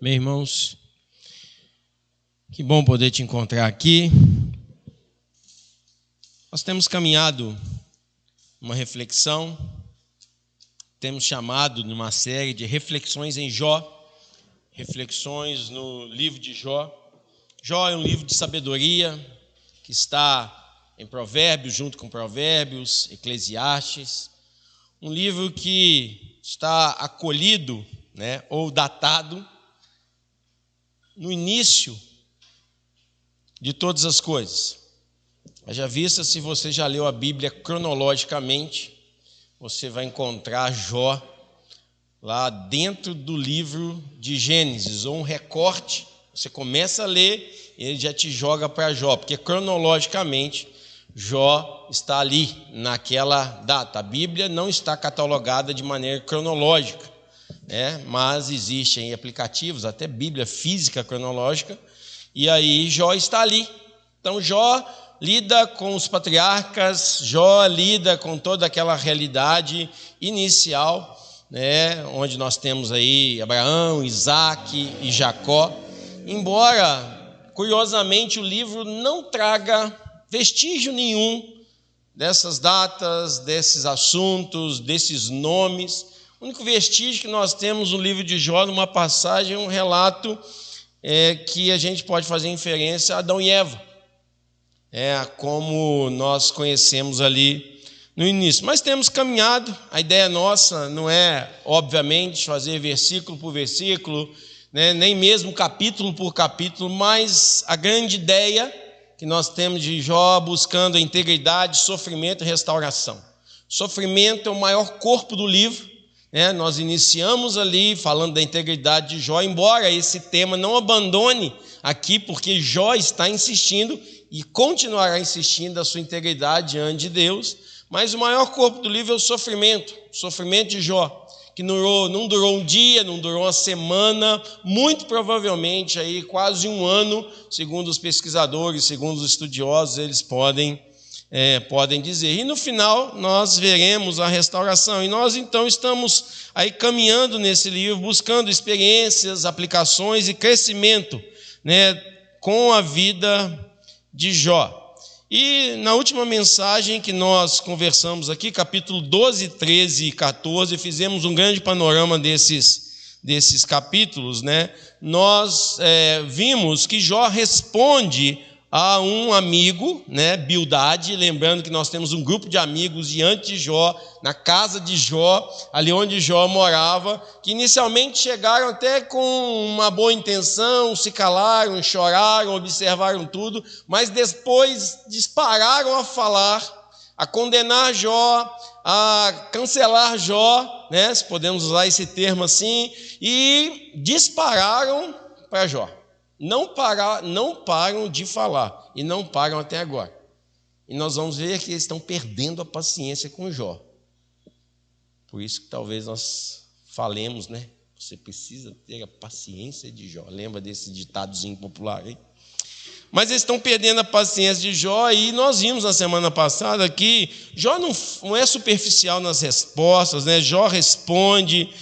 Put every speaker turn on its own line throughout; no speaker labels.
Meus irmãos, que bom poder te encontrar aqui. Nós temos caminhado uma reflexão, temos chamado numa série de reflexões em Jó, reflexões no livro de Jó. Jó é um livro de sabedoria que está em Provérbios, junto com Provérbios, Eclesiastes, um livro que está acolhido, ou datado no início de todas as coisas. Haja vista, se você já leu a Bíblia cronologicamente, você vai encontrar Jó lá dentro do livro de Gênesis, ou um recorte. Você começa a ler e ele já te joga para Jó, porque cronologicamente Jó está ali naquela data. A Bíblia não está catalogada de maneira cronológica, mas existem aplicativos, até Bíblia física cronológica, e aí Jó está ali. Então Jó lida com os patriarcas, Jó lida com toda aquela realidade inicial, onde nós temos aí Abraão, Isaac e Jacó. Embora, curiosamente, o livro não traga vestígio nenhum dessas datas, desses assuntos, desses nomes. O único vestígio que nós temos no livro de Jó, numa passagem, um relato que a gente pode fazer inferência a Adão e Eva, como nós conhecemos ali no início. Mas temos caminhado, a ideia nossa não é, obviamente, fazer versículo por versículo, nem mesmo capítulo por capítulo, mas a grande ideia que nós temos de Jó buscando a integridade, sofrimento e restauração. Sofrimento é o maior corpo do livro. Nós iniciamos ali falando da integridade de Jó, embora esse tema não abandone aqui, porque Jó está insistindo e continuará insistindo da sua integridade diante de Deus, mas o maior corpo do livro é o sofrimento de Jó, que não durou um dia, não durou uma semana, muito provavelmente aí quase um ano, segundo os pesquisadores, segundo os estudiosos, eles podem dizer. E no final nós veremos a restauração. E nós então estamos aí caminhando nesse livro, buscando experiências, aplicações e crescimento, com a vida de Jó. E na última mensagem que nós conversamos aqui, capítulo 12, 13 e 14, fizemos um grande panorama desses capítulos, Nós vimos que Jó responde a um amigo, Bildade, lembrando que nós temos um grupo de amigos diante de Jó, na casa de Jó, ali onde Jó morava, que inicialmente chegaram até com uma boa intenção, se calaram, choraram, observaram tudo, mas depois dispararam a falar, a condenar Jó, a cancelar Jó, se podemos usar esse termo assim, e dispararam para Jó. Não param de falar, e não param até agora. E nós vamos ver que eles estão perdendo a paciência com Jó. Por isso que talvez nós falemos, Você precisa ter a paciência de Jó. Lembra desse ditadozinho popular aí? Mas eles estão perdendo a paciência de Jó, e nós vimos na semana passada que Jó não é superficial nas respostas, Jó responde,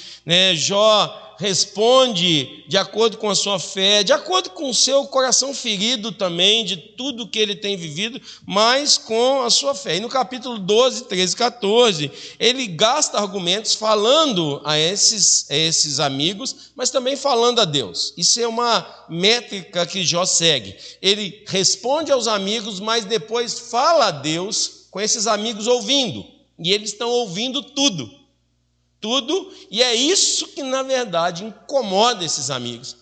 Jó responde de acordo com a sua fé, de acordo com o seu coração ferido também, de tudo que ele tem vivido, mas com a sua fé. E no capítulo 12, 13 e 14, ele gasta argumentos falando a esses amigos, mas também falando a Deus. Isso é uma métrica que Jó segue. Ele responde aos amigos, mas depois fala a Deus com esses amigos ouvindo. E eles estão ouvindo tudo, e é isso que, na verdade, incomoda esses amigos.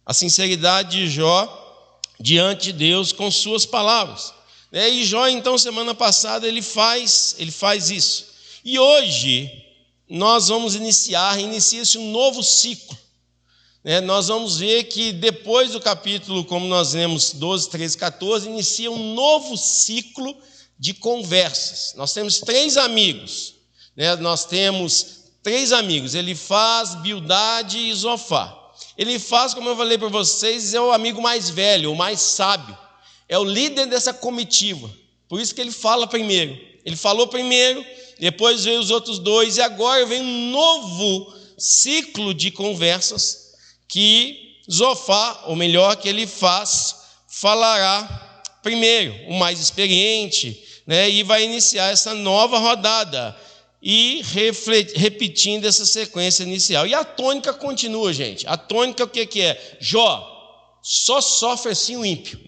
A sinceridade de Jó diante de Deus com suas palavras. E Jó, então, semana passada, ele faz isso. E hoje, nós vamos inicia-se um novo ciclo. Nós vamos ver que depois do capítulo, como nós lemos 12, 13, 14, inicia um novo ciclo de conversas. Nós temos três amigos, Elifaz, Bildade e Zofar. Elifaz, como eu falei para vocês, é o amigo mais velho, o mais sábio, é o líder dessa comitiva, por isso que ele fala primeiro. Ele falou primeiro, depois veio os outros dois, e agora vem um novo ciclo de conversas que Zofar, ou melhor, que Elifaz falará primeiro, o mais experiente, né, e vai iniciar essa nova rodada, e repetindo essa sequência inicial. E a tônica continua, gente. A tônica o que é? Jó, só sofre assim o ímpio.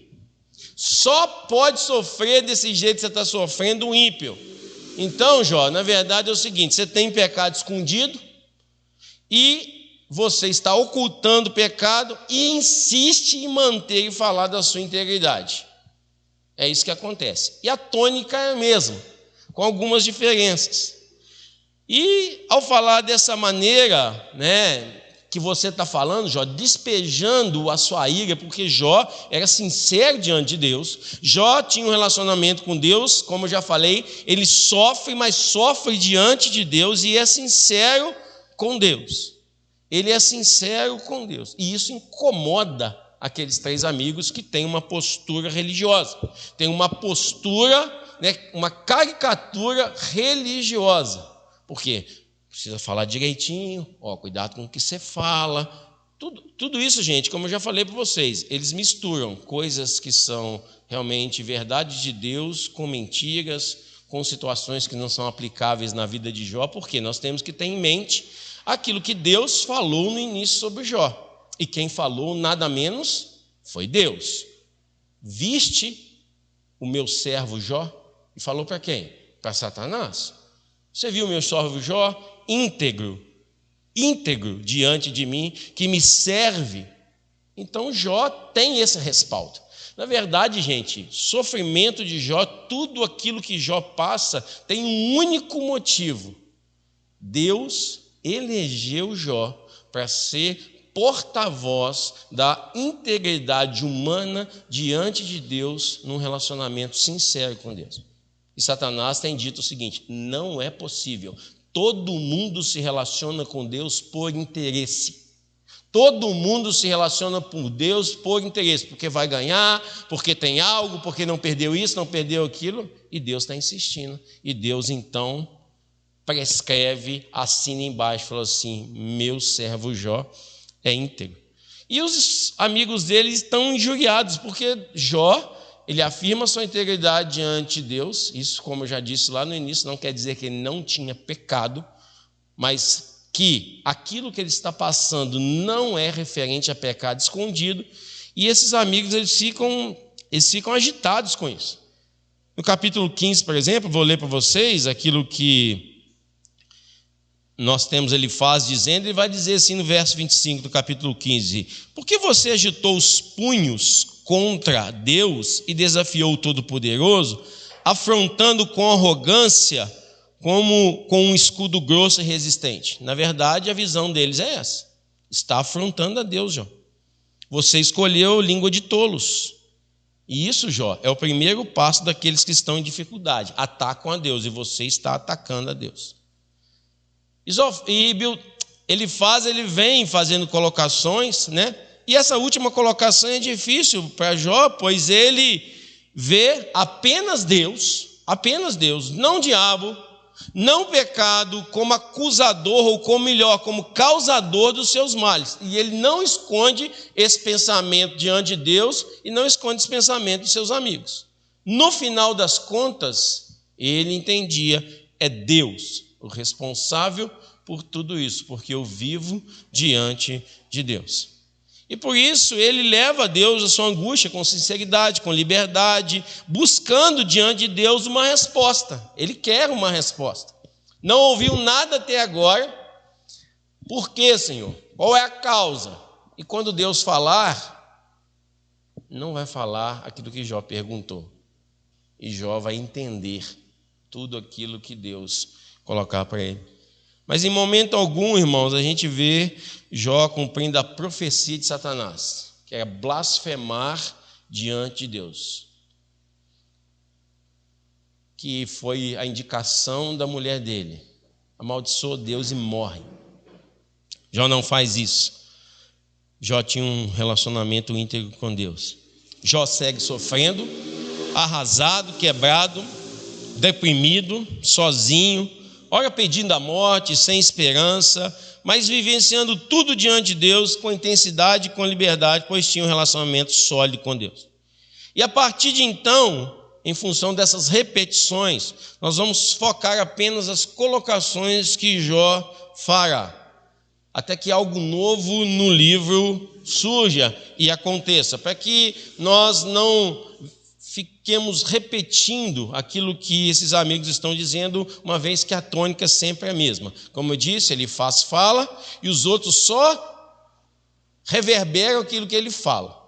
Só pode sofrer desse jeito que você está sofrendo o ímpio. Então, Jó, na verdade é o seguinte: você tem pecado escondido e você está ocultando o pecado e insiste em manter e falar da sua integridade. É isso que acontece. E a tônica é a mesma, com algumas diferenças. E ao falar dessa maneira, né, que você está falando, Jó, despejando a sua ira, porque Jó era sincero diante de Deus, Jó tinha um relacionamento com Deus, como eu já falei, ele sofre, mas sofre diante de Deus e é sincero com Deus. Ele é sincero com Deus, e isso incomoda aqueles 3 amigos que têm uma postura religiosa, têm uma postura, né, uma caricatura religiosa. Por quê? Precisa falar direitinho, cuidado com o que você fala. Tudo isso, gente, como eu já falei para vocês, eles misturam coisas que são realmente verdade de Deus com mentiras, com situações que não são aplicáveis na vida de Jó, porque nós temos que ter em mente aquilo que Deus falou no início sobre Jó. E quem falou nada menos foi Deus. Viste o meu servo Jó? E falou para quem? Para Satanás. Você viu o meu servo Jó? Íntegro diante de mim, que me serve. Então Jó tem esse respaldo. Na verdade, gente, sofrimento de Jó, tudo aquilo que Jó passa, tem um único motivo. Deus elegeu Jó para ser porta-voz da integridade humana diante de Deus, num relacionamento sincero com Deus. E Satanás tem dito o seguinte: não é possível. Todo mundo se relaciona com Deus por interesse. Todo mundo se relaciona com Deus por interesse, porque vai ganhar, porque tem algo, porque não perdeu isso, não perdeu aquilo, e Deus está insistindo. E Deus então prescreve, assina embaixo, falou assim: meu servo Jó é íntegro. E os amigos dele estão injuriados, porque Jó, ele afirma sua integridade diante de Deus. Isso, como eu já disse lá no início, não quer dizer que ele não tinha pecado, mas que aquilo que ele está passando não é referente a pecado escondido. E esses amigos eles ficam agitados com isso. No capítulo 15, por exemplo, vou ler para vocês aquilo que nós temos Elifaz dizendo. Ele vai dizer assim no verso 25 do capítulo 15: por que você agitou os punhos contra Deus e desafiou o Todo-Poderoso, afrontando com arrogância, como com um escudo grosso e resistente? Na verdade, a visão deles é essa: está afrontando a Deus, Jó. Você escolheu língua de tolos. E isso, Jó, é o primeiro passo daqueles que estão em dificuldade. Atacam a Deus, e você está atacando a Deus. Ele vem fazendo colocações, né? E essa última colocação é difícil para Jó, pois ele vê apenas Deus, não o diabo, não o pecado, como acusador, ou como melhor, como causador dos seus males. E ele não esconde esse pensamento diante de Deus e não esconde esse pensamento dos seus amigos. No final das contas, ele entendia: é Deus o responsável por tudo isso, porque eu vivo diante de Deus. E por isso ele leva a Deus a sua angústia com sinceridade, com liberdade, buscando diante de Deus uma resposta. Ele quer uma resposta. Não ouviu nada até agora. Por quê, Senhor? Qual é a causa? E quando Deus falar, não vai falar aquilo que Jó perguntou. E Jó vai entender tudo aquilo que Deus colocar para ele. Mas em momento algum, irmãos, a gente vê Jó cumprindo a profecia de Satanás, que é blasfemar diante de Deus, que foi a indicação da mulher dele. Amaldiçoou Deus e morre. Jó não faz isso. Jó tinha um relacionamento íntegro com Deus. Jó segue sofrendo, arrasado, quebrado, deprimido, sozinho. ora pedindo a morte, sem esperança, mas vivenciando tudo diante de Deus com intensidade e com liberdade, pois tinha um relacionamento sólido com Deus. E a partir de então, em função dessas repetições, nós vamos focar apenas as colocações que Jó fará, até que algo novo no livro surja e aconteça, para que nós não fiquemos repetindo aquilo que esses amigos estão dizendo, uma vez que a tônica sempre é a mesma. Como eu disse, ele fala, e os outros só reverberam aquilo que ele fala.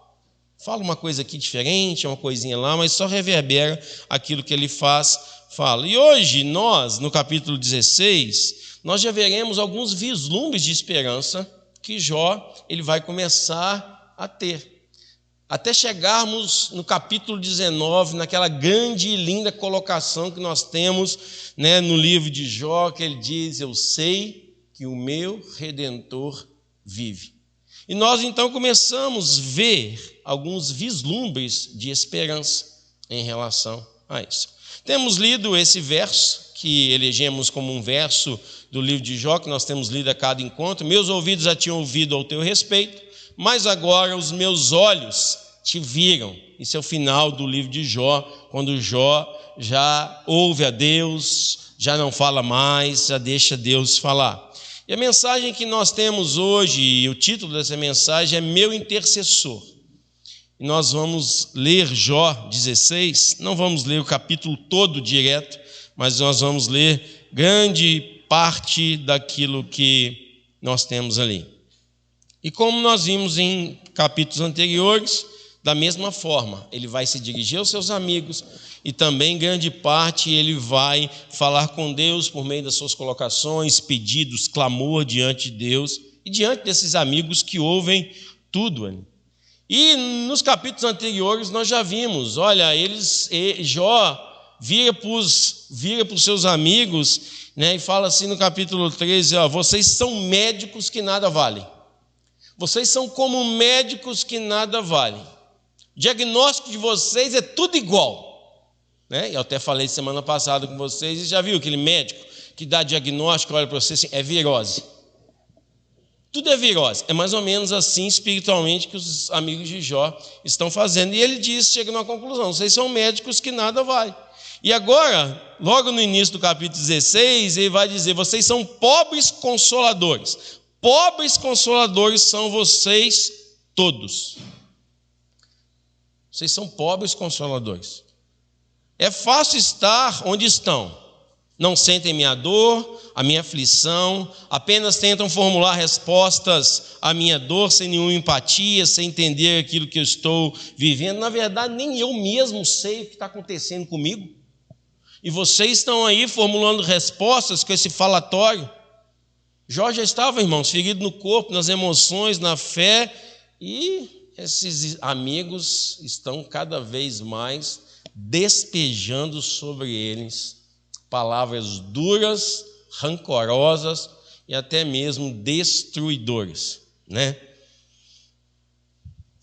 Fala uma coisa aqui diferente, uma coisinha lá, mas só reverbera aquilo que ele fala. E hoje nós, no capítulo 16, nós já veremos alguns vislumbres de esperança que Jó ele vai começar a ter. Até chegarmos no capítulo 19, naquela grande e linda colocação que nós temos, no livro de Jó, que ele diz: eu sei que o meu Redentor vive. E nós então começamos a ver alguns vislumbres de esperança em relação a isso. Temos lido esse verso, que elegemos como um verso do livro de Jó, que nós temos lido a cada encontro. Meus ouvidos já tinham ouvido ao teu respeito, mas agora os meus olhos te viram. Isso é o final do livro de Jó, quando Jó já ouve a Deus, já não fala mais, já deixa Deus falar. E a mensagem que nós temos hoje, e o título dessa mensagem é Meu Intercessor. E nós vamos ler Jó 16, não vamos ler o capítulo todo direto, mas nós vamos ler grande parte daquilo que nós temos ali. E como nós vimos em capítulos anteriores, da mesma forma, ele vai se dirigir aos seus amigos e também, grande parte, ele vai falar com Deus por meio das suas colocações, pedidos, clamor diante de Deus e diante desses amigos que ouvem tudo. E nos capítulos anteriores nós já vimos, olha, Jó vira para os seus amigos, e fala assim no capítulo 13, vocês são médicos que nada valem. Vocês são como médicos que nada valem. O diagnóstico de vocês é tudo igual. Eu até falei semana passada com vocês, e já viu aquele médico que dá diagnóstico, olha para você assim, é virose. Tudo é virose. É mais ou menos assim espiritualmente que os amigos de Jó estão fazendo. E ele chega numa conclusão, vocês são médicos que nada valem. E agora, logo no início do capítulo 16, ele vai dizer, vocês são pobres consoladores. Pobres consoladores são vocês todos. Vocês são pobres consoladores. É fácil estar onde estão. Não sentem minha dor, a minha aflição, apenas tentam formular respostas à minha dor sem nenhuma empatia, sem entender aquilo que eu estou vivendo. Na verdade, nem eu mesmo sei o que está acontecendo comigo. E vocês estão aí formulando respostas com esse falatório. Jó já estava, irmãos, ferido no corpo, nas emoções, na fé, e esses amigos estão cada vez mais despejando sobre eles palavras duras, rancorosas e até mesmo destruidoras,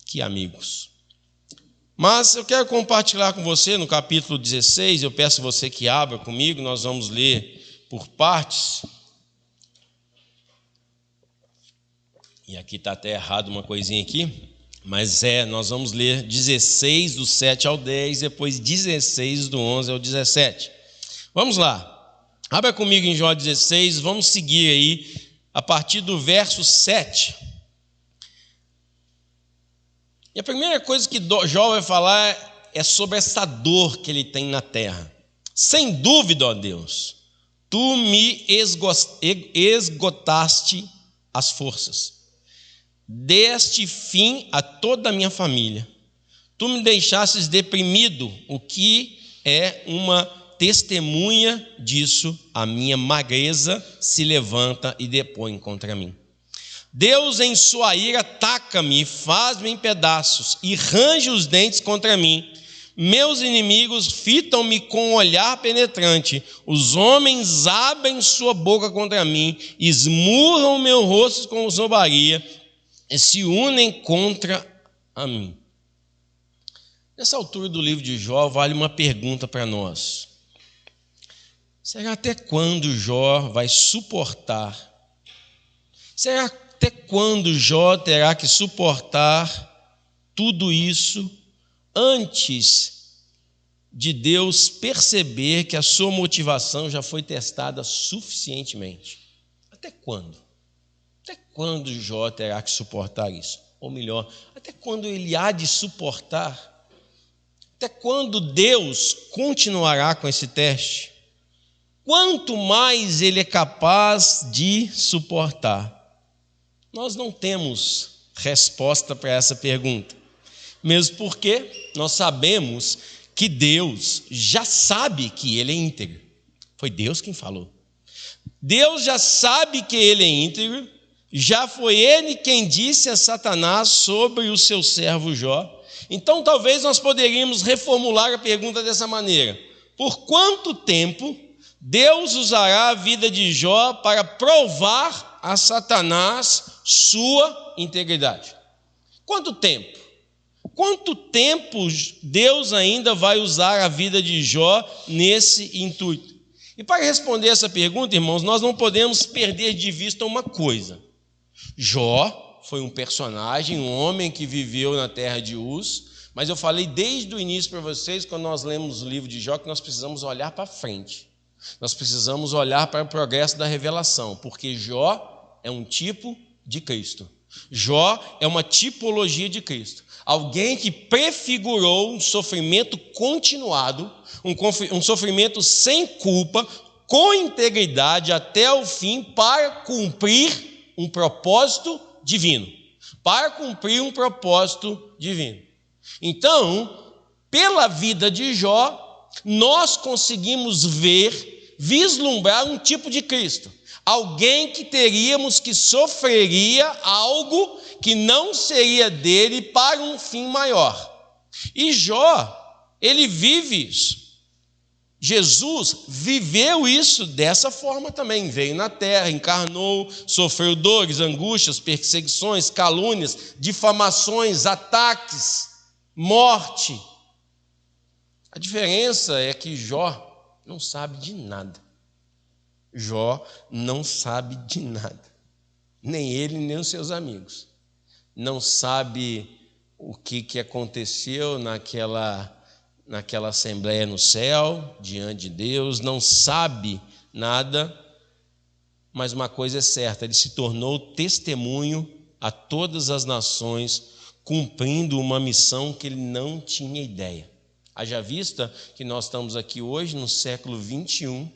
Que amigos. Mas eu quero compartilhar com você no capítulo 16, eu peço você que abra comigo, nós vamos ler por partes. E aqui está até errado uma coisinha aqui, mas nós vamos ler 16 do 7 ao 10, depois 16 do 11 ao 17. Vamos lá. Abra comigo em Jó 16, vamos seguir aí a partir do verso 7. E a primeira coisa que Jó vai falar é sobre essa dor que ele tem na terra. Sem dúvida, ó Deus, tu me esgotaste as forças. Deste fim a toda a minha família. Tu me deixastes deprimido, o que é uma testemunha disso. A minha magreza se levanta e depõe contra mim. Deus em sua ira ataca-me, faz-me em pedaços e range os dentes contra mim. Meus inimigos fitam-me com um olhar penetrante. Os homens abrem sua boca contra mim, esmurram o meu rosto com zombaria e se unem contra a mim. Nessa altura do livro de Jó, vale uma pergunta para nós. Será até quando Jó vai suportar? Será até quando Jó terá que suportar tudo isso antes de Deus perceber que a sua motivação já foi testada suficientemente? Até quando? Até quando Jó terá que suportar isso? Ou melhor, até quando ele há de suportar? Até quando Deus continuará com esse teste? Quanto mais ele é capaz de suportar? Nós não temos resposta para essa pergunta, mesmo porque nós sabemos que Deus já sabe que ele é íntegro. Foi Deus quem falou. Deus já sabe que ele é íntegro, já foi ele quem disse a Satanás sobre o seu servo Jó. Então talvez nós poderíamos reformular a pergunta dessa maneira: por quanto tempo Deus usará a vida de Jó para provar a Satanás sua integridade? Quanto tempo? Quanto tempo Deus ainda vai usar a vida de Jó nesse intuito? E para responder essa pergunta, irmãos, nós não podemos perder de vista uma coisa. Jó foi um personagem, um homem que viveu na terra de Uz, mas eu falei desde o início para vocês, quando nós lemos o livro de Jó, que nós precisamos olhar para frente. Nós precisamos olhar para o progresso da revelação, porque Jó é um tipo de Cristo. Jó é uma tipologia de Cristo. Alguém que prefigurou um sofrimento continuado, um sofrimento sem culpa, com integridade até o fim, para cumprir um propósito divino. Para cumprir um propósito divino. Então, pela vida de Jó, nós conseguimos vislumbrar um tipo de Cristo. Alguém que teríamos que sofreria algo que não seria dele para um fim maior. E Jó, ele vive isso. Jesus viveu isso dessa forma também. Veio na terra, encarnou, sofreu dores, angústias, perseguições, calúnias, difamações, ataques, morte. A diferença é que Jó não sabe de nada. Jó não sabe de nada. Nem ele, nem os seus amigos. Não sabe o que aconteceu naquela assembleia no céu, diante de Deus. Não sabe nada, mas uma coisa é certa: ele se tornou testemunho a todas as nações, cumprindo uma missão que ele não tinha ideia. Haja vista que nós estamos aqui hoje no século 21,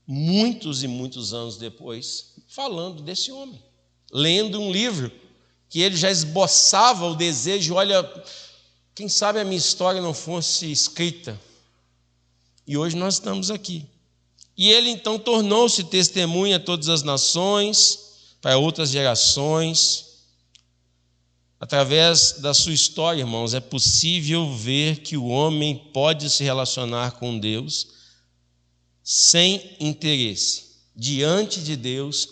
muitos e muitos anos depois, falando desse homem, lendo um livro que ele já esboçava o desejo: olha, quem sabe a minha história não fosse escrita. E hoje nós estamos aqui. E ele então tornou-se testemunha a todas as nações, para outras gerações. Através da sua história, irmãos, é possível ver que o homem pode se relacionar com Deus sem interesse, diante de Deus,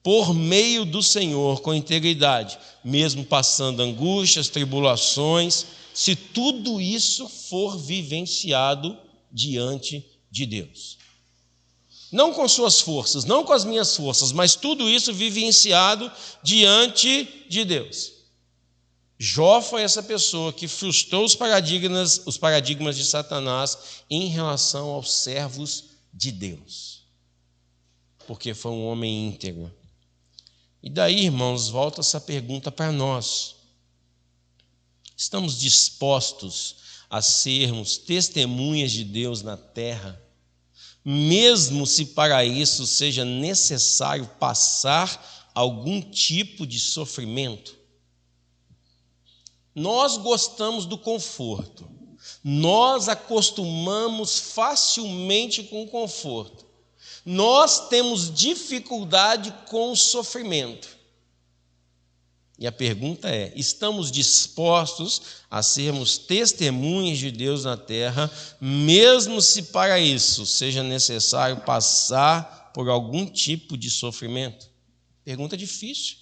por meio do Senhor, com integridade, mesmo passando angústias, tribulações, se tudo isso for vivenciado diante de Deus. Não com suas forças, não com as minhas forças, mas tudo isso vivenciado diante de Deus. Jó foi essa pessoa que frustrou os paradigmas de Satanás em relação aos servos de Deus, porque foi um homem íntegro. E daí, irmãos, volta essa pergunta para nós: estamos dispostos a sermos testemunhas de Deus na terra, mesmo se para isso seja necessário passar algum tipo de sofrimento? Nós gostamos do conforto, nós acostumamos facilmente com o conforto, nós temos dificuldade com o sofrimento. E a pergunta é: estamos dispostos a sermos testemunhas de Deus na terra, mesmo se para isso seja necessário passar por algum tipo de sofrimento? Pergunta difícil.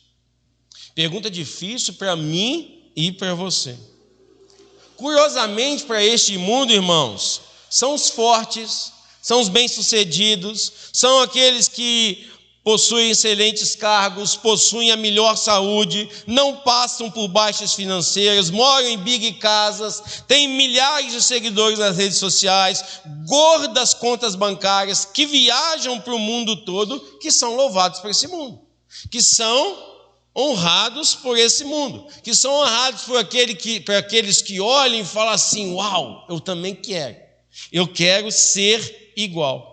Pergunta difícil para mim e para você. Curiosamente, para este mundo, irmãos, são os fortes, são os bem-sucedidos, são aqueles que possuem excelentes cargos, possuem a melhor saúde, não passam por baixas financeiras, moram em big casas, têm milhares de seguidores nas redes sociais, gordas contas bancárias, que viajam para o mundo todo, que são louvados por esse mundo, que são honrados por esse mundo, que são honrados por aqueles que olham e falam assim: uau, eu também quero, eu quero ser igual.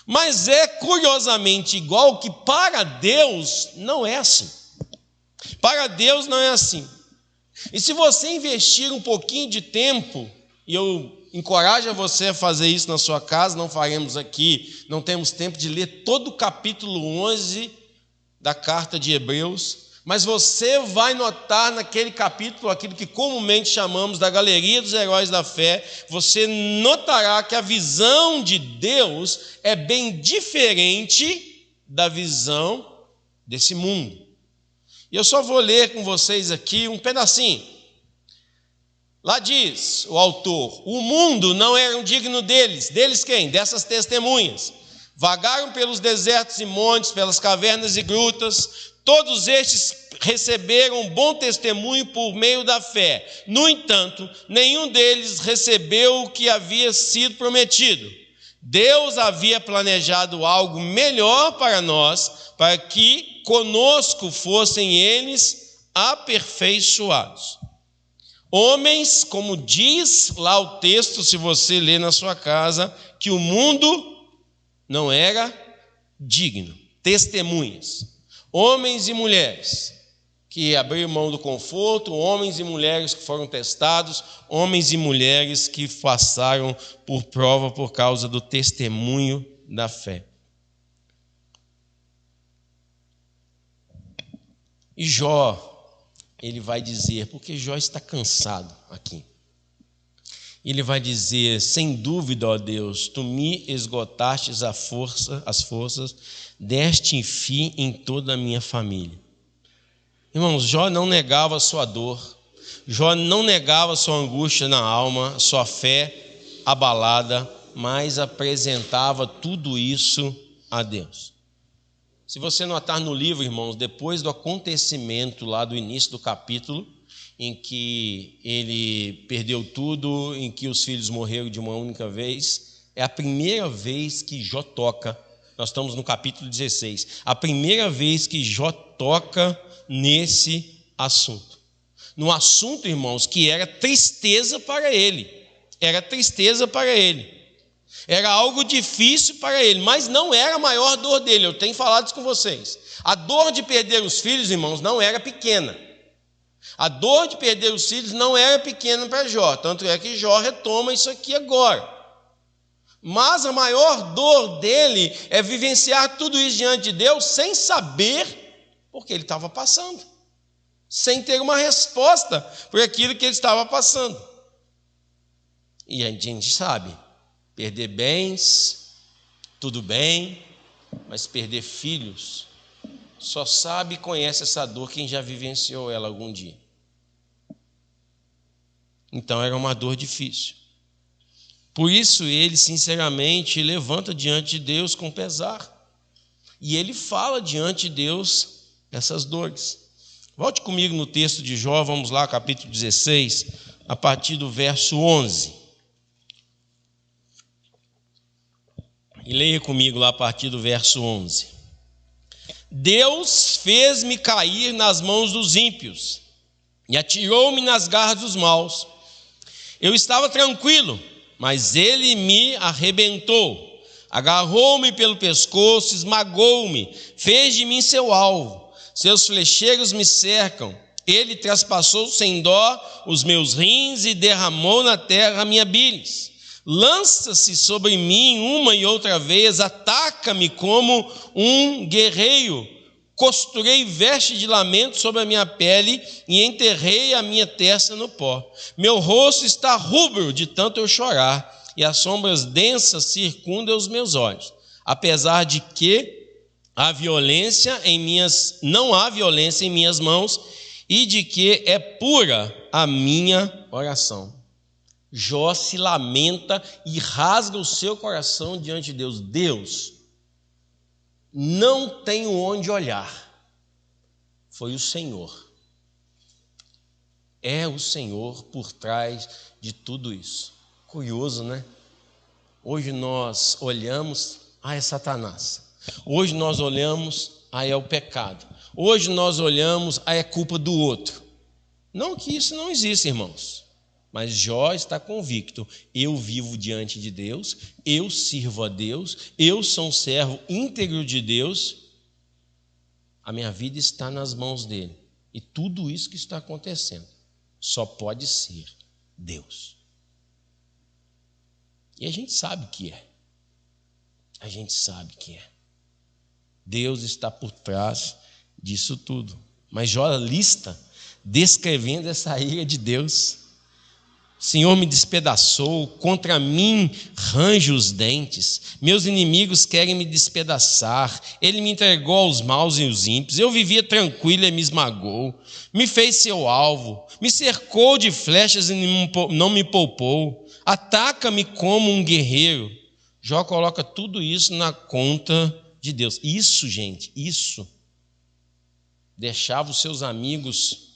Mas é curiosamente igual que para Deus não é assim. Para Deus não é assim. E se você investir um pouquinho de tempo, e eu encorajo você a fazer isso na sua casa, não faremos aqui, não temos tempo de ler todo o capítulo 11 da carta de Hebreus, mas você vai notar naquele capítulo aquilo que comumente chamamos da galeria dos heróis da fé. Você notará que a visão de Deus é bem diferente da visão desse mundo. E eu só vou ler com vocês aqui um pedacinho. Lá diz o autor: o mundo não era digno deles. Deles quem? Dessas testemunhas. Vagaram pelos desertos e montes, pelas cavernas e grutas. Todos estes receberam bom testemunho por meio da fé. No entanto, nenhum deles recebeu o que havia sido prometido. Deus havia planejado algo melhor para nós, para que conosco fossem eles aperfeiçoados. Homens, como diz lá o texto, se você ler na sua casa, que o mundo não era digno. Testemunhas. Homens e mulheres que abriram mão do conforto, homens e mulheres que foram testados, homens e mulheres que passaram por prova por causa do testemunho da fé. E Jó, ele vai dizer, porque Jó está cansado aqui, ele vai dizer: sem dúvida, ó Deus, tu me esgotastes as forças, deste fim em toda a minha família. Irmãos, Jó não negava a sua dor, Jó não negava a sua angústia na alma, a sua fé abalada, mas apresentava tudo isso a Deus. Se você notar no livro, irmãos, depois do acontecimento lá do início do capítulo, em que ele perdeu tudo, em que os filhos morreram de uma única vez, é a primeira vez que Jó toca. Nós estamos no capítulo 16. A primeira vez que Jó toca nesse assunto. No assunto, irmãos, que era tristeza para ele. Era tristeza para ele. Era algo difícil para ele, mas não era a maior dor dele. Eu tenho falado isso com vocês. A dor de perder os filhos, irmãos, não era pequena. A dor de perder os filhos não era pequena para Jó. Tanto é que Jó retoma isso aqui agora. Mas a maior dor dele é vivenciar tudo isso diante de Deus sem saber por que ele estava passando, sem ter uma resposta por aquilo que ele estava passando. E a gente sabe, perder bens, tudo bem, mas perder filhos, só sabe e conhece essa dor quem já vivenciou ela algum dia. Então era uma dor difícil. Por isso ele, sinceramente, levanta diante de Deus com pesar. E ele fala diante de Deus essas dores. Volte comigo no texto de Jó, vamos lá, capítulo 16, a partir do verso 11. E leia comigo lá a partir do verso 11. Deus fez-me cair nas mãos dos ímpios e atirou-me nas garras dos maus. Eu estava tranquilo, mas ele me arrebentou, agarrou-me pelo pescoço, esmagou-me, fez de mim seu alvo. Seus flecheiros me cercam, ele traspassou sem dó os meus rins e derramou na terra a minha bilis. Lança-se sobre mim uma e outra vez, ataca-me como um guerreiro. Costurei veste de lamento sobre a minha pele e enterrei a minha testa no pó. Meu rosto está rubro de tanto eu chorar, e as sombras densas circundam os meus olhos. Apesar de que não há violência em minhas mãos, e de que é pura a minha oração. Jó se lamenta e rasga o seu coração diante de Deus. Deus, não tenho onde olhar. Foi o Senhor. É o Senhor por trás de tudo isso. Curioso, né? Hoje nós olhamos, é Satanás. Hoje nós olhamos, é o pecado. Hoje nós olhamos, é culpa do outro. Não que isso não exista, irmãos. Mas Jó está convicto: eu vivo diante de Deus, eu sirvo a Deus, eu sou um servo íntegro de Deus, a minha vida está nas mãos dele. E tudo isso que está acontecendo só pode ser Deus. E a gente sabe que é. A gente sabe que é. Deus está por trás disso tudo. Mas Jó lista descrevendo essa ira de Deus. O Senhor me despedaçou, contra mim range os dentes, meus inimigos querem me despedaçar, ele me entregou aos maus e os ímpios, eu vivia tranquilo e me esmagou, me fez seu alvo, me cercou de flechas e não me poupou, ataca-me como um guerreiro. Jó coloca tudo isso na conta de Deus. Isso, gente, isso deixava os seus amigos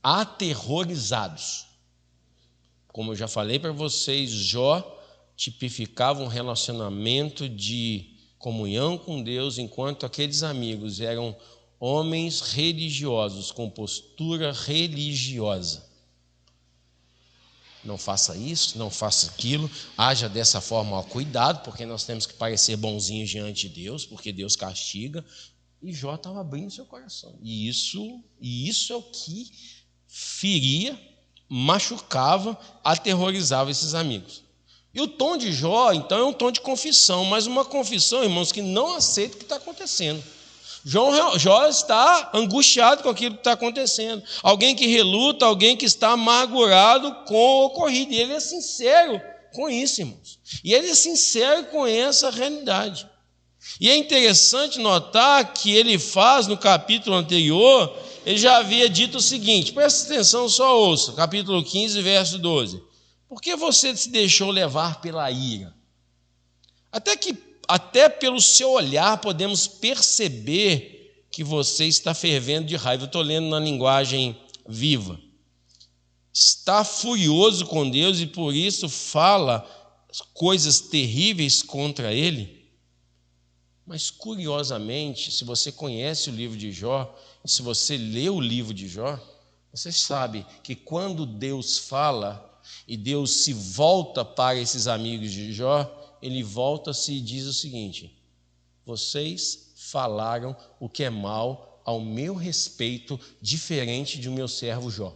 aterrorizados. Como eu já falei para vocês, Jó tipificava um relacionamento de comunhão com Deus, enquanto aqueles amigos eram homens religiosos, com postura religiosa. Não faça isso, não faça aquilo, haja dessa forma, cuidado, porque nós temos que parecer bonzinhos diante de Deus, porque Deus castiga. E Jó estava abrindo seu coração. E isso é o que feria, machucava, aterrorizava esses amigos. E o tom de Jó, então, é um tom de confissão, mas uma confissão, irmãos, que não aceita o que está acontecendo. Jó está angustiado com aquilo que está acontecendo. Alguém que reluta, alguém que está amargurado com o ocorrido. E ele é sincero com isso, irmãos. E ele é sincero com essa realidade. E é interessante notar que ele faz, no capítulo anterior, ele já havia dito o seguinte, presta atenção, só ouça, capítulo 15, verso 12. Por que você se deixou levar pela ira? Até pelo seu olhar podemos perceber que você está fervendo de raiva. Eu estou lendo na linguagem viva. Está furioso com Deus e por isso fala coisas terríveis contra ele. Mas, curiosamente, se você conhece o livro de Jó, se você lê o livro de Jó, você sabe que quando Deus fala e Deus se volta para esses amigos de Jó, ele volta-se e diz o seguinte: vocês falaram o que é mal ao meu respeito, diferente de meu servo Jó.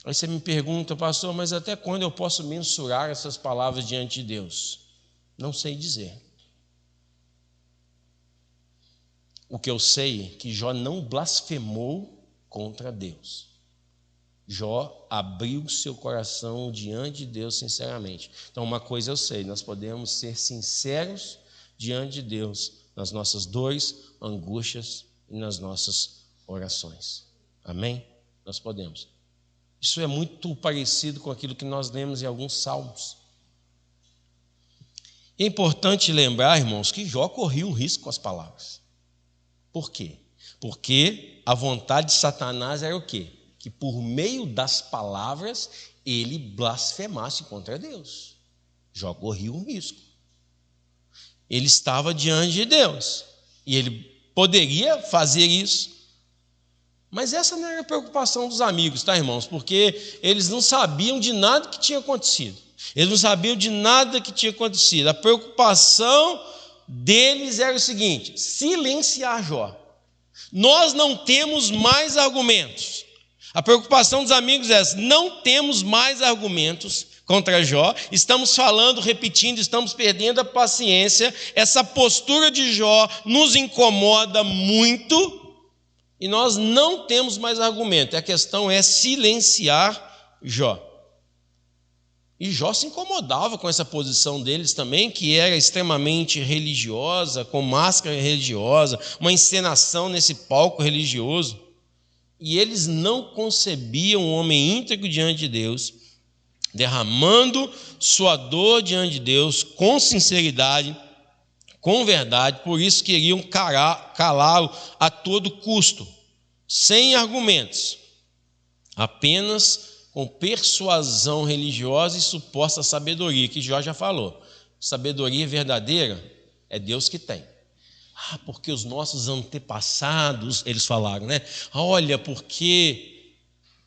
Aí você me pergunta, pastor, mas até quando eu posso mensurar essas palavras diante de Deus? Não sei dizer. O que eu sei é que Jó não blasfemou contra Deus. Jó abriu seu coração diante de Deus sinceramente. Então, uma coisa eu sei, nós podemos ser sinceros diante de Deus nas nossas dores, angústias e nas nossas orações. Amém? Nós podemos. Isso é muito parecido com aquilo que nós lemos em alguns salmos. É importante lembrar, irmãos, que Jó corria um risco com as palavras. Por quê? Porque a vontade de Satanás era o quê? Que por meio das palavras ele blasfemasse contra Deus. Jó corria um risco. Ele estava diante de Deus e ele poderia fazer isso. Mas essa não era a preocupação dos amigos, tá, irmãos? Porque eles não sabiam de nada que tinha acontecido. Eles não sabiam de nada que tinha acontecido. A preocupação deles era o seguinte: silenciar Jó. Nós não temos mais argumentos. A preocupação dos amigos é essa: não temos mais argumentos contra Jó, estamos falando, repetindo, estamos perdendo a paciência, essa postura de Jó nos incomoda muito e nós não temos mais argumento. A questão é silenciar Jó. E Jó se incomodava com essa posição deles também, que era extremamente religiosa, com máscara religiosa, uma encenação nesse palco religioso. E eles não concebiam um homem íntegro diante de Deus, derramando sua dor diante de Deus com sinceridade, com verdade. Por isso queriam calá-lo a todo custo, sem argumentos, apenas com persuasão religiosa e suposta sabedoria, que Jó já falou. Sabedoria verdadeira é Deus que tem. Porque os nossos antepassados, eles falaram, né? Olha, porque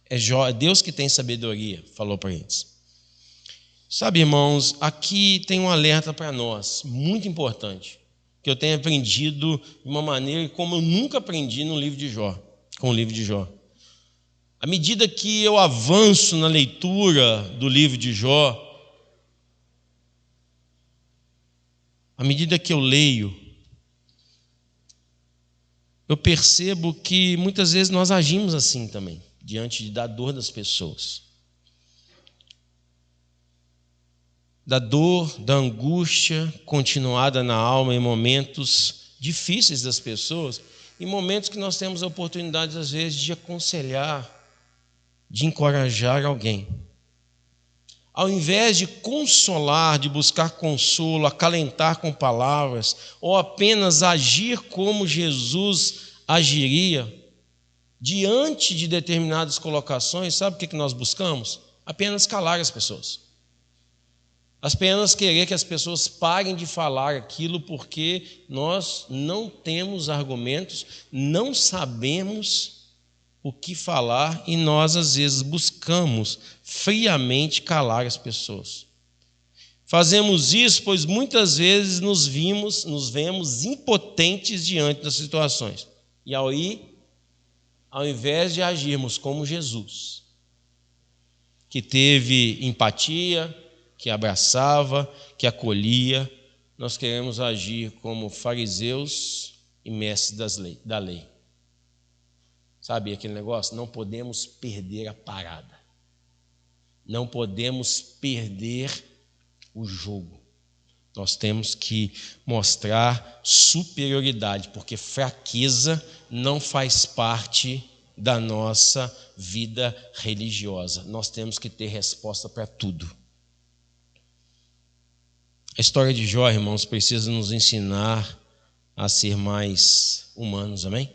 é Deus que tem sabedoria, falou para eles. Sabe, irmãos, aqui tem um alerta para nós, muito importante, que eu tenho aprendido de uma maneira como eu nunca aprendi no livro de Jó, com o livro de Jó. À medida que eu avanço na leitura do livro de Jó, à medida que eu leio, eu percebo que muitas vezes nós agimos assim também, diante da dor das pessoas. Da dor, da angústia continuada na alma em momentos difíceis das pessoas, em momentos que nós temos a oportunidade, às vezes, de aconselhar, de encorajar alguém. Ao invés de consolar, de buscar consolo, acalentar com palavras, ou apenas agir como Jesus agiria, diante de determinadas colocações, sabe o que nós buscamos? Apenas calar as pessoas. Apenas querer que as pessoas parem de falar aquilo, porque nós não temos argumentos, não sabemos o que falar, e nós às vezes buscamos friamente calar as pessoas. Fazemos isso pois muitas vezes nos vemos impotentes diante das situações. E aí, ao invés de agirmos como Jesus, que teve empatia, que abraçava, que acolhia, nós queremos agir como fariseus e mestres da lei. Sabe aquele negócio? Não podemos perder a parada. Não podemos perder o jogo. Nós temos que mostrar superioridade, porque fraqueza não faz parte da nossa vida religiosa. Nós temos que ter resposta para tudo. A história de Jó, irmãos, precisa nos ensinar a ser mais humanos, amém?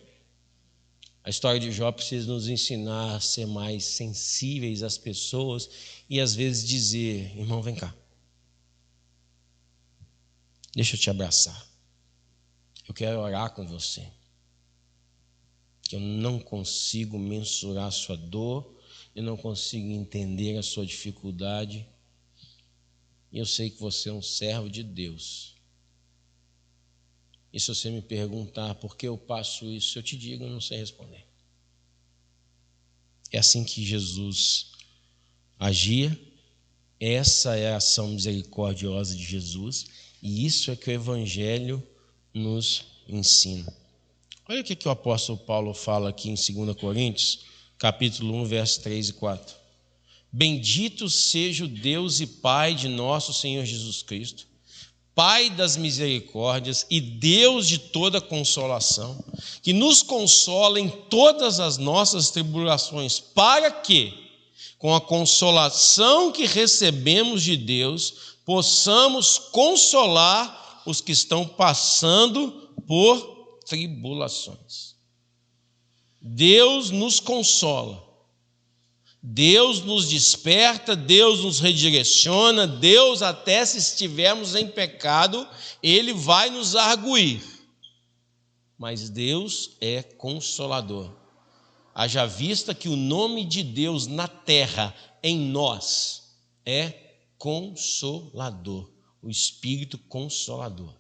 A história de Jó precisa nos ensinar a ser mais sensíveis às pessoas e às vezes dizer: irmão, vem cá, deixa eu te abraçar, eu quero orar com você. Eu não consigo mensurar a sua dor, eu não consigo entender a sua dificuldade, e eu sei que você é um servo de Deus. E se você me perguntar por que eu passo isso, eu te digo, eu não sei responder. É assim que Jesus agia, essa é a ação misericordiosa de Jesus, e isso é que o Evangelho nos ensina. Olha o que o apóstolo Paulo fala aqui em 2 Coríntios, capítulo 1, versos 3 e 4. Bendito seja o Deus e Pai de nosso Senhor Jesus Cristo, Pai das misericórdias e Deus de toda consolação, que nos consola em todas as nossas tribulações, para que, com a consolação que recebemos de Deus, possamos consolar os que estão passando por tribulações. Deus nos consola. Deus nos desperta, Deus nos redireciona, Deus, até se estivermos em pecado, Ele vai nos arguir. Mas Deus é consolador. Haja vista que o nome de Deus na terra, em nós, é Consolador, o Espírito Consolador.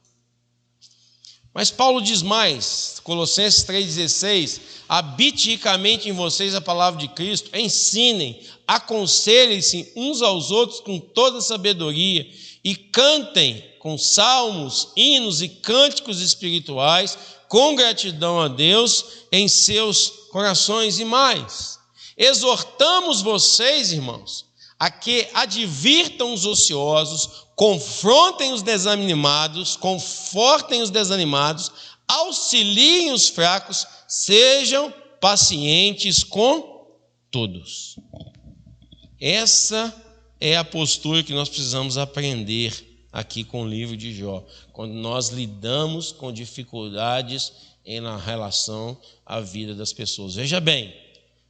Mas Paulo diz mais, Colossenses 3,16, habite ricamente em vocês a palavra de Cristo, ensinem, aconselhem-se uns aos outros com toda sabedoria e cantem com salmos, hinos e cânticos espirituais, com gratidão a Deus em seus corações. E mais, exortamos vocês, irmãos, a que advirtam os ociosos, confrontem os desanimados, confortem os desanimados, auxiliem os fracos, sejam pacientes com todos. Essa é a postura que nós precisamos aprender aqui com o livro de Jó, quando nós lidamos com dificuldades na relação à vida das pessoas. Veja bem,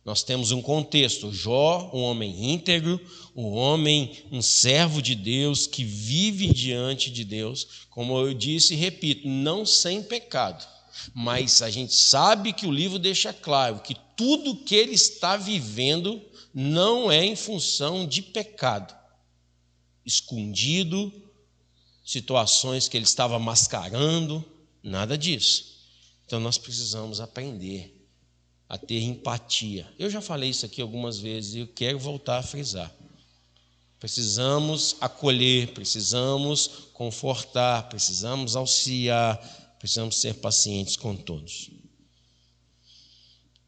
nós temos um contexto: Jó, um homem íntegro, um servo de Deus que vive diante de Deus, como eu disse e repito, não sem pecado, mas a gente sabe que o livro deixa claro que tudo que ele está vivendo não é em função de pecado escondido, situações que ele estava mascarando, nada disso. Então nós precisamos aprender a ter empatia. Eu já falei isso aqui algumas vezes e eu quero voltar a frisar. Precisamos acolher, precisamos confortar, precisamos auxiliar, precisamos ser pacientes com todos.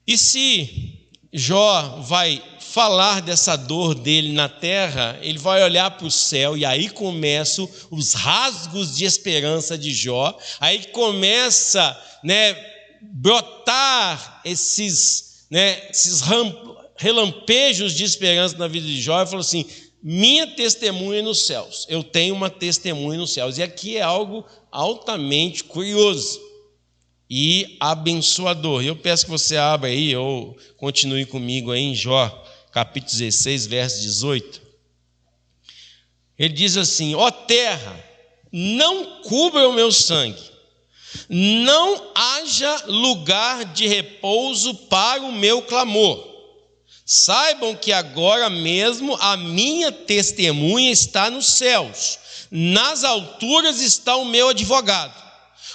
E se Jó vai falar dessa dor dele na terra, ele vai olhar para o céu e aí começam os rasgos de esperança de Jó, aí começa, brotar esses relampejos de esperança na vida de Jó, e falou assim: minha testemunha nos céus, eu tenho uma testemunha nos céus. E aqui é algo altamente curioso e abençoador. Eu peço que você abra aí, ou continue comigo aí em Jó, capítulo 16, verso 18. Ele diz assim: ó terra, não cubra o meu sangue, não haja lugar de repouso para o meu clamor. Saibam que agora mesmo a minha testemunha está nos céus, nas alturas está o meu advogado.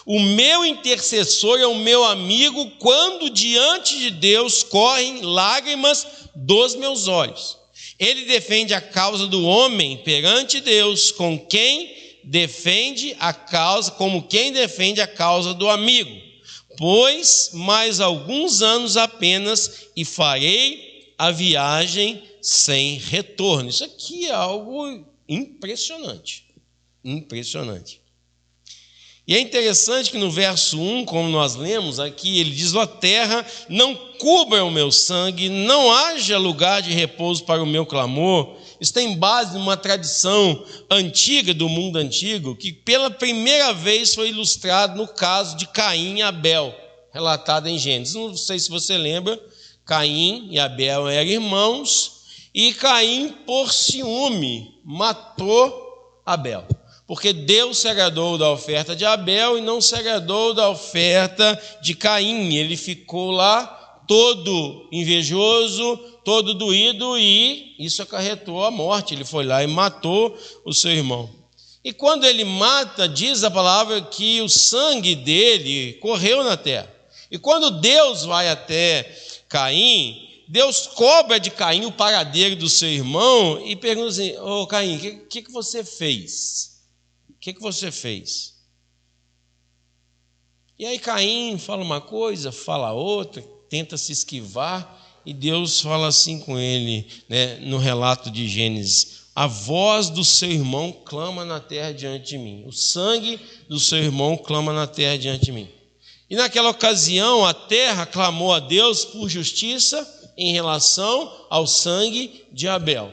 O meu intercessor é o meu amigo, quando diante de Deus correm lágrimas dos meus olhos. Ele defende a causa do homem perante Deus, como quem defende a causa do amigo. Pois mais alguns anos apenas e farei a viagem sem retorno. Isso aqui é algo impressionante. Impressionante. E é interessante que no verso 1, como nós lemos aqui, ele diz: ó terra, não cubra o meu sangue, não haja lugar de repouso para o meu clamor. Isso tem base numa tradição antiga, do mundo antigo, que pela primeira vez foi ilustrado no caso de Caim e Abel, relatado em Gênesis. Não sei se você lembra, Caim e Abel eram irmãos, e Caim, por ciúme, matou Abel. Porque Deus se agradou da oferta de Abel e não se agradou da oferta de Caim. Ele ficou lá todo invejoso, todo doído, e isso acarretou a morte. Ele foi lá e matou o seu irmão. E quando ele mata, diz a palavra que o sangue dele correu na terra. E quando Deus vai até Caim, Deus cobra de Caim o paradeiro do seu irmão e pergunta assim: ô Caim, o que você fez? O que você fez? E aí Caim fala uma coisa, fala outra, tenta se esquivar, e Deus fala assim com ele, no relato de Gênesis: a voz do seu irmão clama na terra diante de mim, o sangue do seu irmão clama na terra diante de mim. E naquela ocasião a terra clamou a Deus por justiça em relação ao sangue de Abel.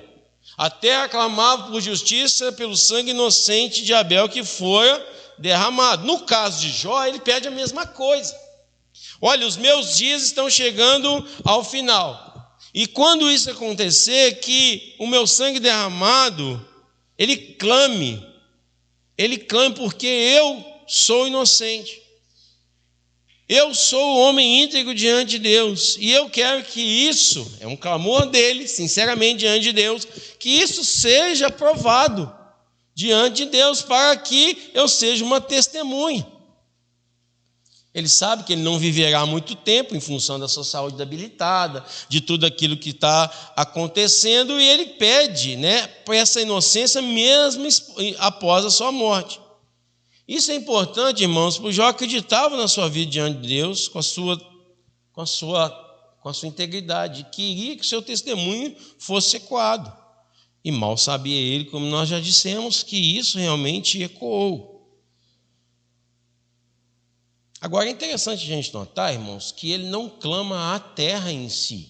A terra clamava por justiça pelo sangue inocente de Abel que fora derramado. No caso de Jó, ele pede a mesma coisa. Olha, os meus dias estão chegando ao final. E quando isso acontecer, que o meu sangue derramado, ele clame porque eu sou inocente. Eu sou o homem íntegro diante de Deus, e eu quero que isso, é um clamor dele, sinceramente diante de Deus, que isso seja provado diante de Deus, para que eu seja uma testemunha. Ele sabe que ele não viverá muito tempo em função da sua saúde debilitada, de tudo aquilo que está acontecendo, e ele pede, para essa inocência mesmo após a sua morte. Isso é importante, irmãos, porque Jó acreditava na sua vida diante de Deus, com a sua integridade, queria que o seu testemunho fosse ecoado. E mal sabia ele, como nós já dissemos, que isso realmente ecoou. Agora é interessante a gente notar, irmãos, que ele não clama à terra em si,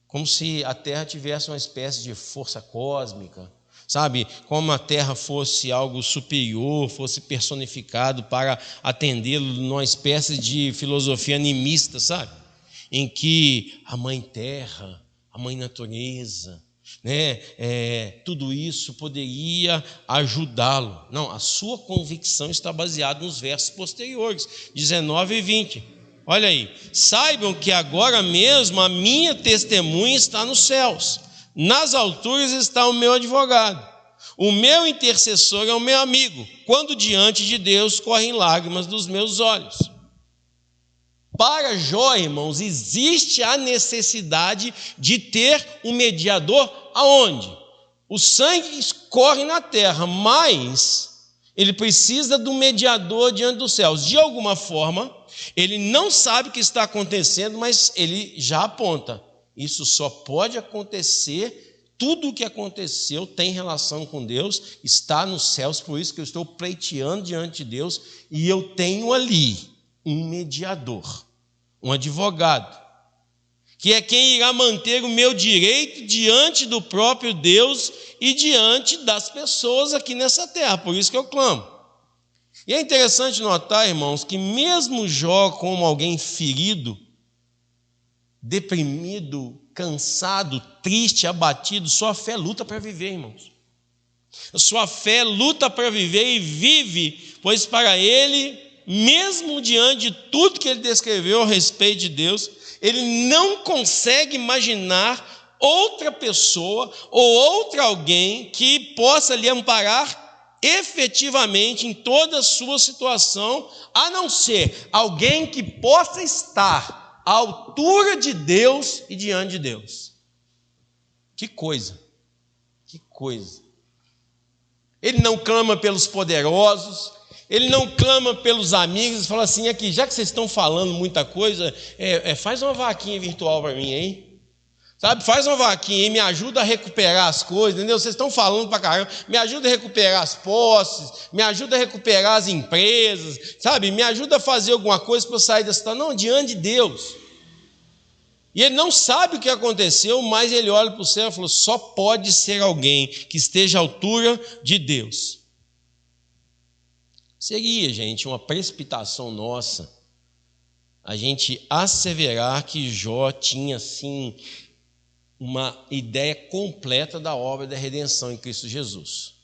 como se a terra tivesse uma espécie de força cósmica, sabe? Como a terra fosse algo superior, fosse personificado para atendê-lo numa espécie de filosofia animista, sabe? Em que a mãe terra, a mãe natureza, tudo isso poderia ajudá-lo. Não, a sua convicção está baseada nos versos posteriores, 19 e 20. Olha aí, saibam que agora mesmo a minha testemunha está nos céus, nas alturas está o meu advogado, o meu intercessor é o meu amigo, quando diante de Deus correm lágrimas dos meus olhos. Para Jó, irmãos, existe a necessidade de ter um mediador aonde? O sangue corre na terra, mas ele precisa do mediador diante dos céus. De alguma forma, ele não sabe o que está acontecendo, mas ele já aponta. Isso só pode acontecer, tudo o que aconteceu tem relação com Deus, está nos céus, por isso que eu estou pleiteando diante de Deus, e eu tenho ali um mediador, um advogado, que é quem irá manter o meu direito diante do próprio Deus e diante das pessoas aqui nessa terra, por isso que eu clamo. E é interessante notar, irmãos, que mesmo Jó, como alguém ferido, deprimido, cansado, triste, abatido, sua fé luta para viver, irmãos. Sua fé luta para viver e vive, pois para ele, mesmo diante de tudo que ele descreveu a respeito de Deus, ele não consegue imaginar outra pessoa ou outra alguém que possa lhe amparar efetivamente em toda a sua situação, a não ser alguém que possa estar à altura de Deus e diante de Deus. Que coisa, que coisa. Ele não clama pelos poderosos, ele não clama pelos amigos, fala assim, aqui, já que vocês estão falando muita coisa, faz uma vaquinha virtual para mim, hein? Sabe, faz uma vaquinha e me ajuda a recuperar as coisas, entendeu? Vocês estão falando para caramba, me ajuda a recuperar as posses, me ajuda a recuperar as empresas, sabe? Me ajuda a fazer alguma coisa para eu sair dessa situação. Não, diante de Deus. E ele não sabe o que aconteceu, mas ele olha para o céu e falou, só pode ser alguém que esteja à altura de Deus. Seria, gente, uma precipitação nossa a gente asseverar que Jó tinha, assim, uma ideia completa da obra da redenção em Cristo Jesus.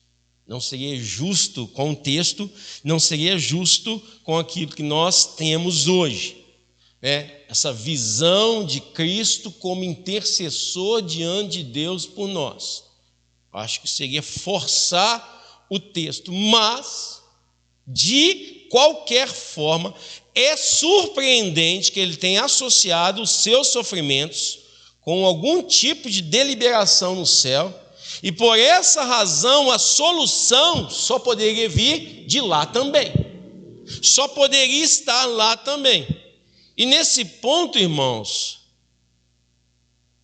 Não seria justo com o texto, não seria justo com aquilo que nós temos hoje, essa visão de Cristo como intercessor diante de Deus por nós. Acho que seria forçar o texto, mas, de qualquer forma, é surpreendente que ele tenha associado os seus sofrimentos com algum tipo de deliberação no céu, e por essa razão a solução só poderia vir de lá também, só poderia estar lá também. E nesse ponto, irmãos,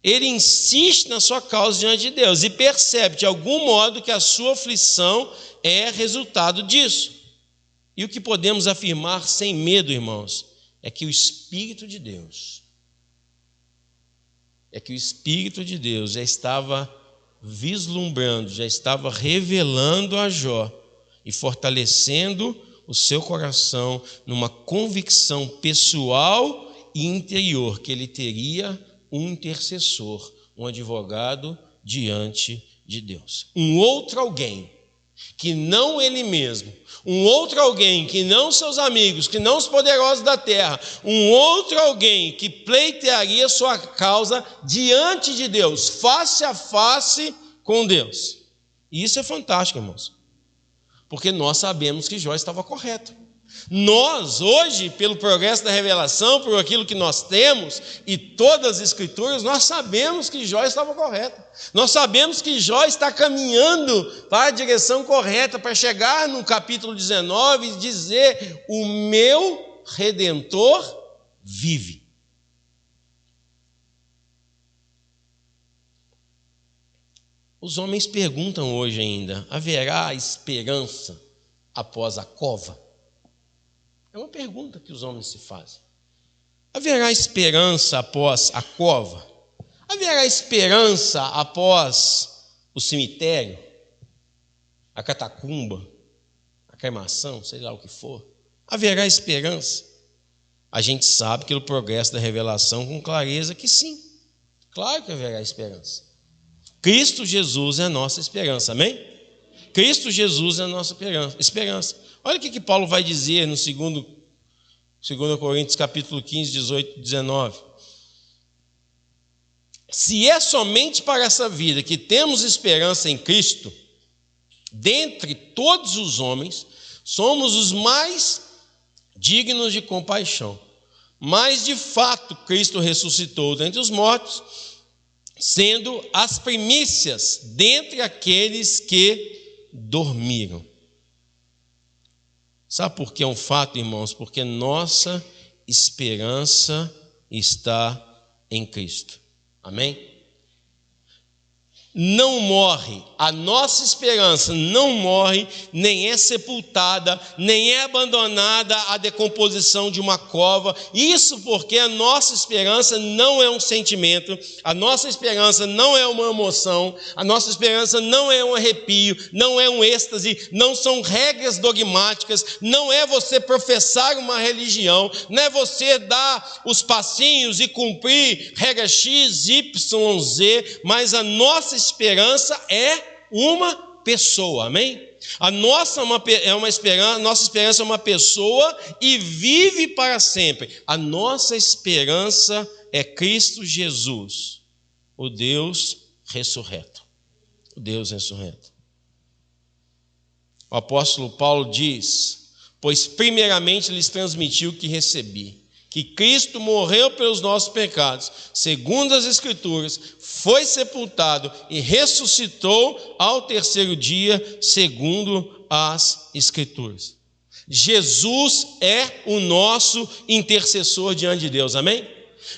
ele insiste na sua causa diante de Deus e percebe de algum modo que a sua aflição é resultado disso. E o que podemos afirmar sem medo, irmãos, é que o Espírito de Deus já estava vislumbrando, já estava revelando a Jó e fortalecendo o seu coração numa convicção pessoal e interior que ele teria um intercessor, um advogado diante de Deus. Um outro alguém que não ele mesmo, um outro alguém que não seus amigos, que não os poderosos da terra, um outro alguém que pleitearia sua causa diante de Deus, face a face com Deus. E isso é fantástico, irmãos, porque nós sabemos que Jó estava correto. Nós, hoje, pelo progresso da revelação, por aquilo que nós temos e todas as escrituras, nós sabemos que Jó estava correto. Nós sabemos que Jó está caminhando para a direção correta, para chegar no capítulo 19 e dizer, o meu Redentor vive. Os homens perguntam hoje ainda, haverá esperança após a cova? É uma pergunta que os homens se fazem. Haverá esperança após a cova? Haverá esperança após o cemitério, a catacumba, a cremação, sei lá o que for? Haverá esperança? A gente sabe pelo progresso da revelação com clareza que sim. Claro que haverá esperança. Cristo Jesus é a nossa esperança, amém? Cristo Jesus é a nossa esperança. Olha o que Paulo vai dizer no 2 Coríntios capítulo 15, 18 e 19. Se é somente para essa vida que temos esperança em Cristo, dentre todos os homens, somos os mais dignos de compaixão. Mas, de fato, Cristo ressuscitou dentre os mortos, sendo as primícias dentre aqueles que dormiram. Sabe por que é um fato, irmãos? Porque nossa esperança está em Cristo. Amém? Não morre, a nossa esperança não morre, nem é sepultada, nem é abandonada à decomposição de uma cova. Isso porque a nossa esperança não é um sentimento, a nossa esperança não é uma emoção, a nossa esperança não é um arrepio, não é um êxtase, não são regras dogmáticas, não é você professar uma religião, não é você dar os passinhos e cumprir regra X, Y, Z, mas a nossa esperança é uma pessoa, amém? Nossa esperança é uma pessoa e vive para sempre. A nossa esperança é Cristo Jesus, o Deus ressurreto. O Deus ressurreto. O apóstolo Paulo diz: pois primeiramente lhes transmiti o que recebi, que Cristo morreu pelos nossos pecados, segundo as Escrituras, foi sepultado e ressuscitou ao terceiro dia, segundo as Escrituras. Jesus é o nosso intercessor diante de Deus, amém?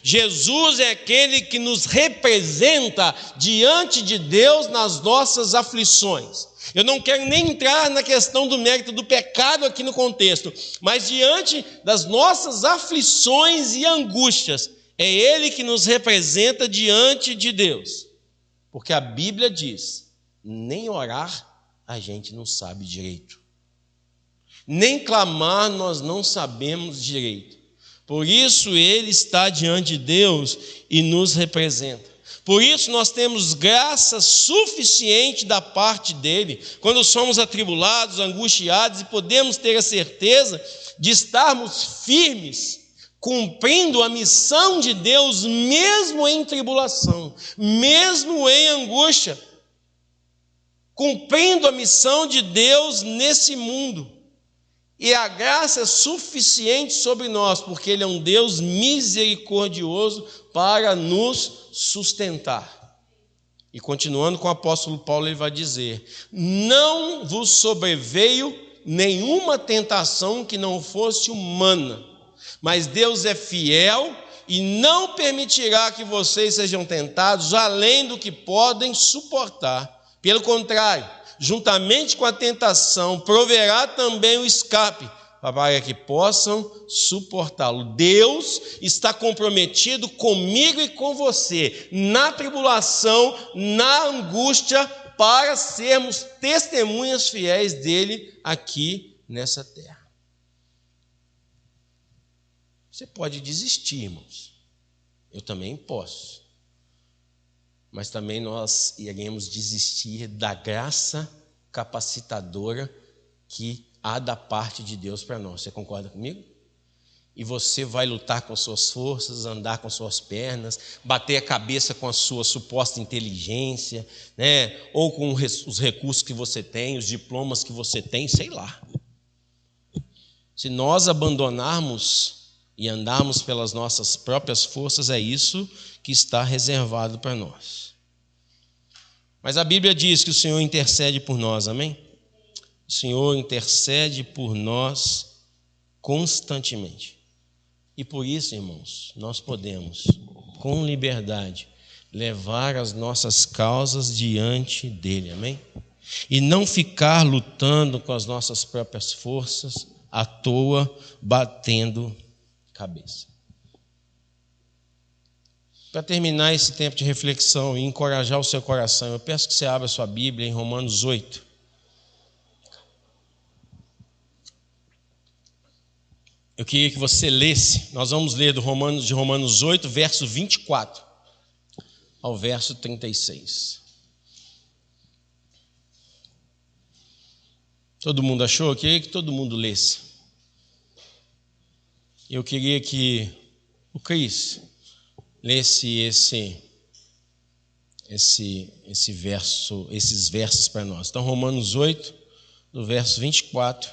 Jesus é aquele que nos representa diante de Deus nas nossas aflições. Eu não quero nem entrar na questão do mérito do pecado aqui no contexto, mas diante das nossas aflições e angústias, é Ele que nos representa diante de Deus. Porque a Bíblia diz, nem orar a gente não sabe direito. Nem clamar nós não sabemos direito. Por isso Ele está diante de Deus e nos representa. Por isso nós temos graça suficiente da parte dEle, quando somos atribulados, angustiados, e podemos ter a certeza de estarmos firmes, cumprindo a missão de Deus, mesmo em tribulação, mesmo em angústia, cumprindo a missão de Deus nesse mundo. E a graça é suficiente sobre nós, porque Ele é um Deus misericordioso para nos sustentar. E continuando com o apóstolo Paulo, ele vai dizer: não vos sobreveio nenhuma tentação que não fosse humana, mas Deus é fiel e não permitirá que vocês sejam tentados além do que podem suportar. Pelo contrário, juntamente com a tentação, proverá também o escape, para que possam suportá-lo. Deus está comprometido comigo e com você, na tribulação, na angústia, para sermos testemunhas fiéis dele aqui nessa terra. Você pode desistir, irmãos. Eu também posso. Mas também nós iremos desistir da graça capacitadora que há da parte de Deus para nós. Você concorda comigo? E você vai lutar com suas forças, andar com suas pernas, bater a cabeça com a sua suposta inteligência, né? Ou com os recursos que você tem, os diplomas que você tem, sei lá. Se nós abandonarmos e andarmos pelas nossas próprias forças, é isso que está reservado para nós. Mas a Bíblia diz que o Senhor intercede por nós, amém? O Senhor intercede por nós constantemente. E por isso, irmãos, nós podemos, com liberdade, levar as nossas causas diante dele, amém? E não ficar lutando com as nossas próprias forças, à toa, batendo cabeça. Para terminar esse tempo de reflexão e encorajar o seu coração, eu peço que você abra sua Bíblia em Romanos 8. Eu queria que você lesse, nós vamos ler de Romanos 8, verso 24 ao verso 36. Todo mundo achou? Eu queria que todo mundo lesse. Eu queria que o Cris lesse esses versos para nós. Então, Romanos 8, do verso 24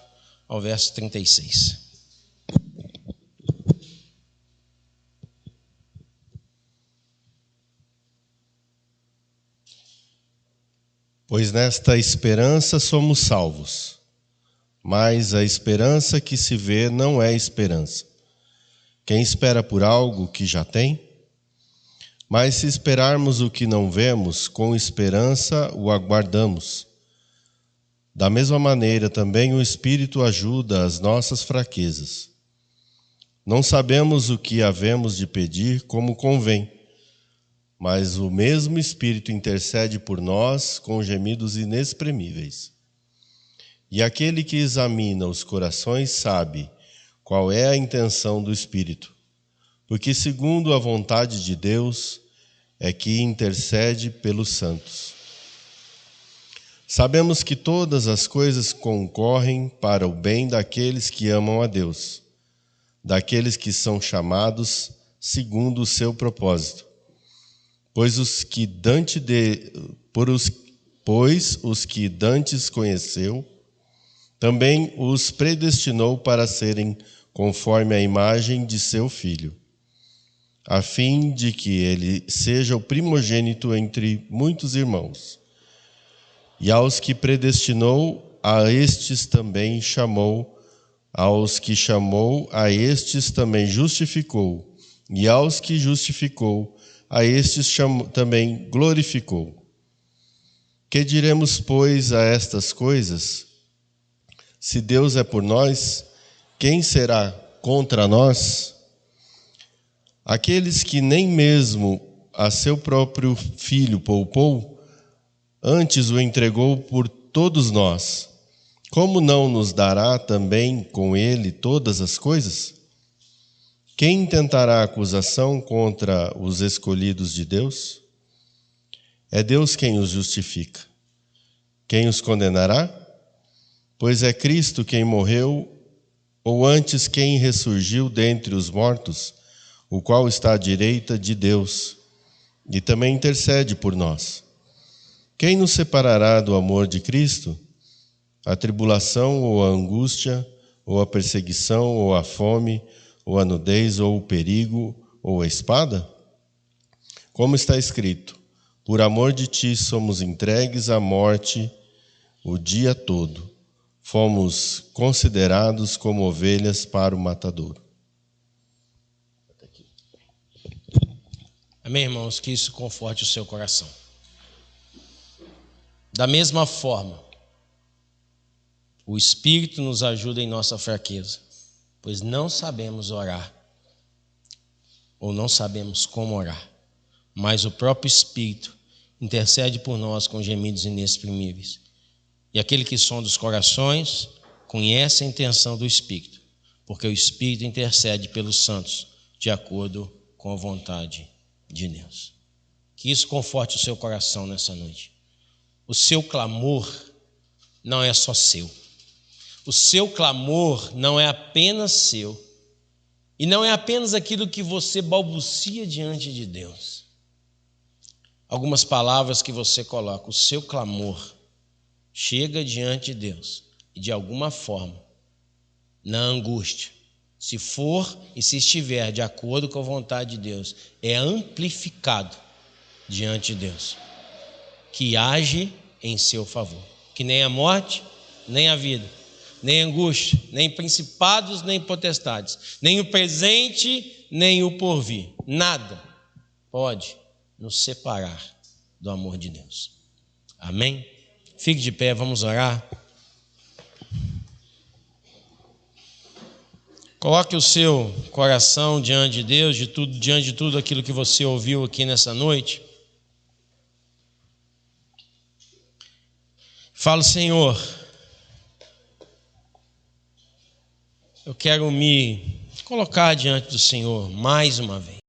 ao verso 36.
Pois nesta esperança somos salvos, mas a esperança que se vê não é esperança. Quem espera por algo que já tem? Mas se esperarmos o que não vemos, com esperança o aguardamos. Da mesma maneira, também o Espírito ajuda as nossas fraquezas. Não sabemos o que havemos de pedir como convém, mas o mesmo Espírito intercede por nós com gemidos inexprimíveis. E aquele que examina os corações sabe qual é a intenção do Espírito, porque segundo a vontade de Deus é que intercede pelos santos. Sabemos que todas as coisas concorrem para o bem daqueles que amam a Deus, daqueles que são chamados segundo o seu propósito. Pois os que dantes conheceu, também os predestinou para serem conforme a imagem de seu Filho, a fim de que ele seja o primogênito entre muitos irmãos. E aos que predestinou, a estes também chamou, aos que chamou, a estes também justificou, e aos que justificou, a estes também glorificou. Que diremos, pois, a estas coisas? Se Deus é por nós, quem será contra nós? Aqueles que nem mesmo a seu próprio Filho poupou, antes o entregou por todos nós, como não nos dará também com ele todas as coisas? Quem intentará acusação contra os escolhidos de Deus? É Deus quem os justifica. Quem os condenará? Pois é Cristo quem morreu, ou antes quem ressurgiu dentre os mortos, o qual está à direita de Deus, e também intercede por nós. Quem nos separará do amor de Cristo? A tribulação, ou a angústia, ou a perseguição, ou a fome, ou a nudez, ou o perigo, ou a espada? Como está escrito, por amor de ti somos entregues à morte o dia todo. Fomos considerados como ovelhas para o matadouro.
Amém, irmãos? Que isso conforte o seu coração. Da mesma forma, o Espírito nos ajuda em nossa fraqueza, pois não sabemos orar, ou não sabemos como orar, mas o próprio Espírito intercede por nós com gemidos inexprimíveis. E aquele que sonda os corações conhece a intenção do Espírito, porque o Espírito intercede pelos santos, de acordo com a vontade de Deus. Que isso conforte o seu coração nessa noite. O seu clamor não é só seu. O seu clamor não é apenas seu. E não é apenas aquilo que você balbucia diante de Deus. Algumas palavras que você coloca, o seu clamor chega diante de Deus e de alguma forma, na angústia, se for e se estiver de acordo com a vontade de Deus, é amplificado diante de Deus, que age em seu favor. Que nem a morte, nem a vida, nem a angústia, nem principados, nem potestades, nem o presente, nem o porvir, nada pode nos separar do amor de Deus. Amém? Fique de pé, vamos orar. Coloque o seu coração diante de Deus, diante de tudo aquilo que você ouviu aqui nessa noite. Fala, Senhor, eu quero me colocar diante do Senhor mais uma vez.